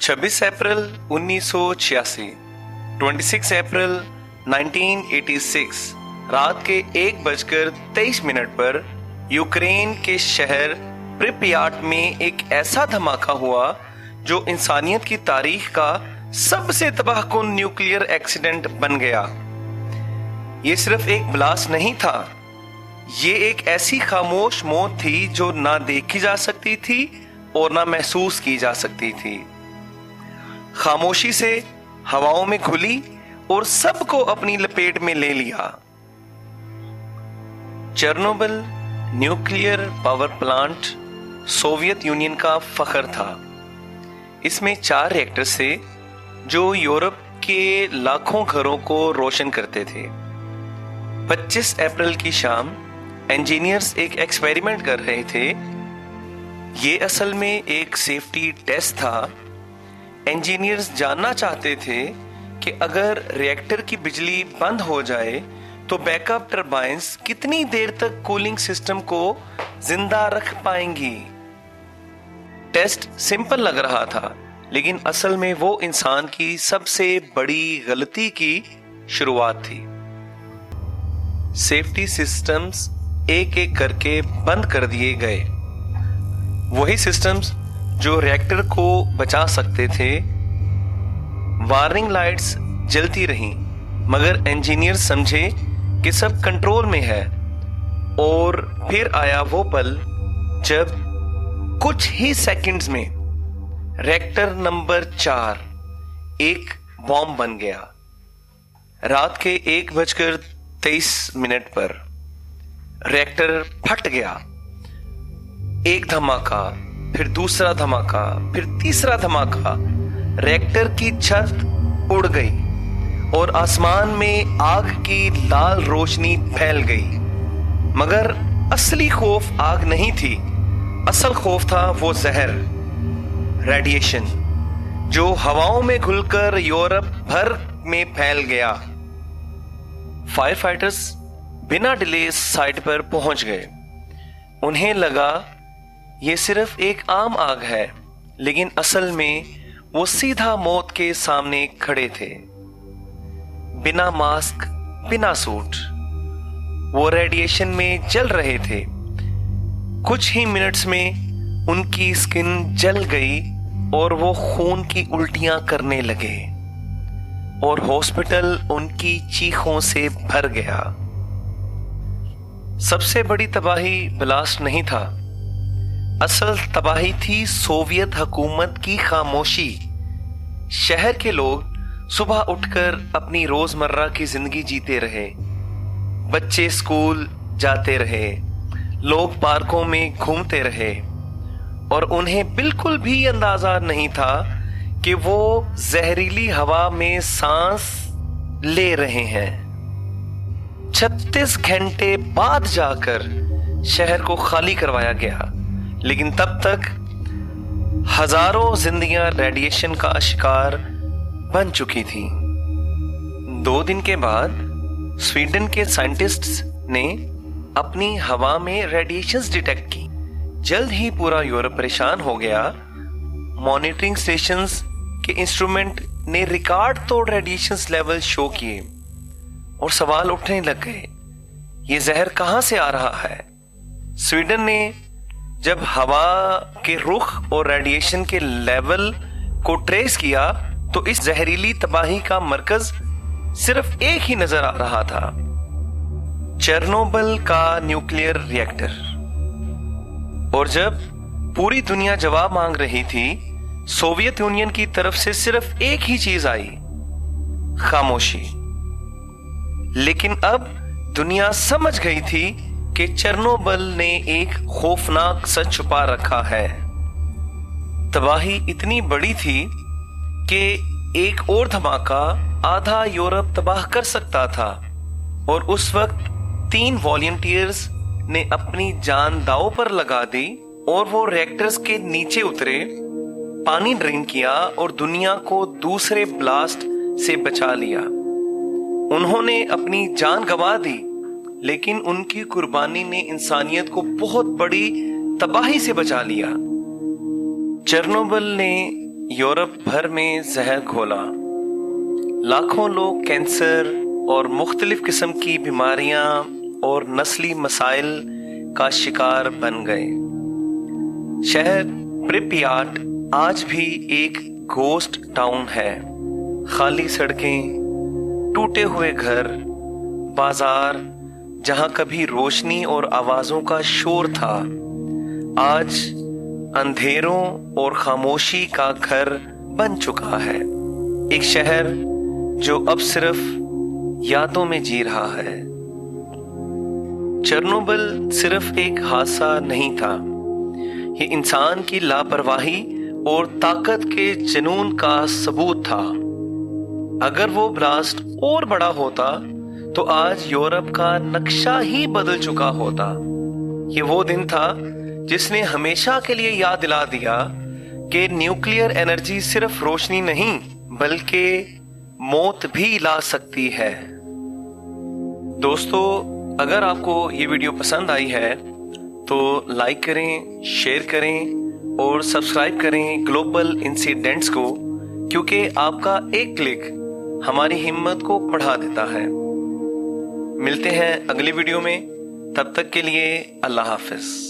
26 अप्रैल 1986, 26 अप्रैल 1986 रात के 1:23 पर यूक्रेन के शहर प्रिपयाट में एक ऐसा धमाका हुआ जो इंसानियत की तारीख का सबसे तबाहकुन न्यूक्लियर एक्सीडेंट बन गया। ये सिर्फ एक ब्लास्ट नहीं था, ये एक ऐसी खामोश मौत थी जो ना देखी जा सकती थी और ना महसूस की जा सकती थी। खामोशी से हवाओं में घुली और सबको अपनी लपेट में ले लिया। Chernobyl nuclear power plant Soviet union का फख्र था। इसमें 4 रिएक्टर्स थे जो यूरोप के लाखों घरों को रोशन करते थे। 25 अप्रैल की शाम इंजीनियर्स एक एक्सपेरिमेंट कर रहे थे। ये असल में एक सेफ्टी टेस्ट था। इंजीनियर्स जानना चाहते थे कि अगर रिएक्टर की बिजली बंद हो जाए तो बैकअप टरबाइंस कितनी देर तक कूलिंग सिस्टम को जिंदा रख पाएंगी। टेस्ट सिंपल लग रहा था, लेकिन असल में वो इंसान की सबसे बड़ी गलती की शुरुआत थी। सेफ्टी सिस्टम्स एक एक करके बंद कर दिए गए। वही सिस्टम्स जो रिएक्टर को बचा सकते थे। वार्निंग लाइट्स जलती रहीं, मगर इंजीनियर समझे कि सब कंट्रोल में है। और फिर आया वो पल जब कुछ ही सेकंड्स में रिएक्टर नंबर 4 एक बॉम्ब बन गया। रात के 1:23 पर रिएक्टर फट गया। एक धमाका, फिर दूसरा धमाका, फिर तीसरा धमाका। रिएक्टर की छत उड़ गई और आसमान में आग की लाल रोशनी फैल गई। मगर असली खौफ आग नहीं थी, असल खौफ था वो जहर, रेडिएशन, जो हवाओं में घुलकर यूरोप भर में फैल गया। फायर फाइटर्स बिना डिले साइट पर पहुंच गए। उन्हें लगा ये सिर्फ एक आम आग है, लेकिन असल में वो सीधा मौत के सामने खड़े थे। बिना मास्क, बिना सूट, वो रेडिएशन में जल रहे थे। कुछ ही मिनट्स में उनकी स्किन जल गई और वो खून की उल्टियां करने लगे और हॉस्पिटल उनकी चीखों से भर गया। सबसे बड़ी तबाही ब्लास्ट नहीं था, असल तबाही थी सोवियत हुकूमत की खामोशी। शहर के लोग सुबह उठकर अपनी रोजमर्रा की जिंदगी जीते रहे। बच्चे स्कूल जाते रहे, लोग पार्कों में घूमते रहे और उन्हें बिल्कुल भी अंदाजा नहीं था कि वो जहरीली हवा में सांस ले रहे हैं। 36 घंटे बाद जाकर शहर को खाली करवाया गया, लेकिन तब तक हजारों जिंदगियां रेडिएशन का शिकार बन चुकी थी। 2 दिन के बाद स्वीडन के साइंटिस्ट्स ने अपनी हवा में रेडिएशंस डिटेक्ट की। जल्द ही पूरा यूरोप परेशान हो गया। मॉनिटरिंग स्टेशंस के इंस्ट्रूमेंट ने रिकॉर्ड तोड़ रेडिएशंस लेवल शो किए और सवाल उठने लग गए, ये जहर कहां से आ रहा है। स्वीडन ने जब हवा के रुख और रेडिएशन के लेवल को ट्रेस किया तो इस जहरीली तबाही का मरकज सिर्फ एक ही नजर आ रहा था, चेर्नोबिल का न्यूक्लियर रिएक्टर। और जब पूरी दुनिया जवाब मांग रही थी, सोवियत यूनियन की तरफ से सिर्फ एक ही चीज आई, खामोशी। लेकिन अब दुनिया समझ गई थी कि चेर्नोबिल ने एक खौफनाक सच छुपा रखा है। तबाही इतनी बड़ी थी कि एक और धमाका आधा यूरोप तबाह कर सकता था। और उस वक्त 3 वॉलंटियर्स ने अपनी जान दांव पर लगा दी और वो रिएक्टर्स के नीचे उतरे, पानी ड्रेन किया और दुनिया को दूसरे ब्लास्ट से बचा लिया। उन्होंने अपनी जान गंवा दी, लेकिन उनकी कुर्बानी ने इंसानियत को बहुत बड़ी तबाही से बचा लिया। चेर्नोबिल ने यूरोप भर में जहर घोला। लाखों लोग कैंसर और मुख्तलिफ किस्म की बीमारियां और नस्ली मसाइल का शिकार बन गए। शहर प्रिपियाट आज भी एक घोस्ट टाउन है। खाली सड़कें, टूटे हुए घर, बाजार जहां कभी रोशनी और आवाजों का शोर था, आज अंधेरों और खामोशी का घर बन चुका है। एक शहर जो अब सिर्फ यादों में जी रहा है। चेरनोबिल सिर्फ एक हादसा नहीं था, ये इंसान की लापरवाही और ताकत के जुनून का सबूत था। अगर वो ब्लास्ट और बड़ा होता तो आज यूरोप का नक्शा ही बदल चुका होता। ये वो दिन था जिसने हमेशा के लिए याद दिला दिया कि न्यूक्लियर एनर्जी सिर्फ रोशनी नहीं बल्कि मौत भी ला सकती है। दोस्तों, अगर आपको ये वीडियो पसंद आई है तो लाइक करें, शेयर करें और सब्सक्राइब करें ग्लोबल इंसिडेंट्स को, क्योंकि आपका एक क्लिक हमारी हिम्मत को बढ़ा देता है। मिलते हैं अगली वीडियो में, तब तक के लिए अल्लाह हाफिज।